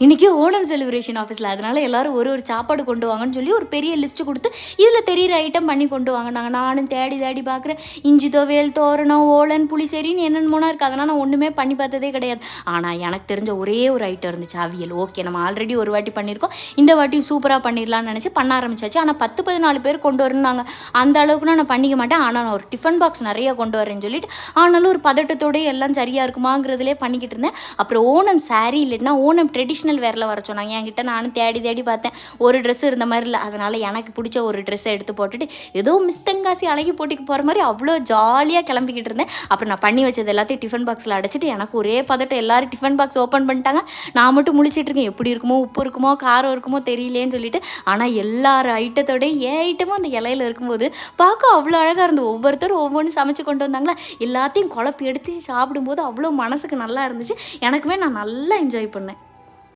இன்றைக்கி ஓணம் செலிப்ரேஷன் ஆஃபீஸில், அதனால் எல்லோரும் ஒரு ஒரு சாப்பாடு கொண்டு வாங்கன்னு சொல்லி ஒரு பெரிய லிஸ்ட்டு கொடுத்து இதில் தெரிகிற ஐட்டம் பண்ணி கொண்டு வாங்க. நானும் தேடி தேடி பார்க்குறேன். இஞ்சி துவையல், தோரணம், ஓலன், புளிசேரின்னு என்னென்னமோனா இருக்குது. அதனால் நான் ஒன்றுமே பண்ணி பார்த்ததே கிடையாது. ஆனால் எனக்கு தெரிஞ்ச ஒரே ஒரு ஐட்டம் இருந்துச்சு, அவியல். ஓகே, நம்ம ஆல்ரெடி ஒரு வாட்டி பண்ணியிருக்கோம், இந்த வாட்டி சூப்பராக பண்ணிடலான்னு நினச்சி பண்ண ஆரம்பிச்சாச்சு. ஆனால் 10-14 பேர் கொண்டு வரணுன்னாங்க. அந்த அளவுக்குனா நான் பண்ணிக்க மாட்டேன். ஆனால் நான் ஒரு டிஃபன் பாக்ஸ் நிறைய கொண்டு வரேன்னு சொல்லிட்டு, ஆனாலும் ஒரு பதட்டத்தோடு எல்லாம் சரியாக இருக்குமாங்கிறதுலே பண்ணிக்கிட்டு இருந்தேன். அப்புறம் ஓணம் சாரீ இல்லைன்னா ஓணம் ட்ரெடிஷ்னல் வேரில் வர சொன்னாங்க. என்கிட்ட நானும் தேடி தேடி பார்த்தேன், ஒரு ட்ரெஸ் இருந்த மாதிரி இல்லை. அதனால் எனக்கு பிடிச்ச ஒரு ட்ரெஸ்ஸை எடுத்து போட்டுட்டு ஏதோ மிஸ்தங்காசி அழகி போட்டிக்கு போகிற மாதிரி அவ்வளோ ஜாலியாக கிளம்பிக்கிட்டு இருந்தேன். அப்புறம் நான் பண்ணி வச்சது எல்லாத்தையும் டிஃபன் பாக்ஸில் அடைச்சிட்டு எனக்கு ஒரே பதட்டம். எல்லோரும் டிஃபன் பாக்ஸ் ஓப்பன் பண்ணிட்டாங்க. நான் மட்டும் முழிச்சிட்டு இருக்கேன், எப்படி இருக்குமோ, உப்பு இருக்குமோ, காரம் இருக்குமோ தெரியலேன்னு சொல்லிட்டு. ஆனால் எல்லார் ஐட்டத்தோட என் ஐட்டமும் அந்த இலையில் இருக்கும்போது பார்க்க அவ்வளோ அழகாக இருந்து, ஒவ்வொருத்தரும் ஒவ்வொன்றும் சமைச்சு கொண்டு வந்தாங்களா, எல்லாத்தையும் குழப்பி எடுத்து சாப்பிடும்போது அவ்வளோ மனசுக்கு நல்லா இருந்துச்சு. எனக்குமே நான் நல்லா என்ஜாய் பண்ணேன்.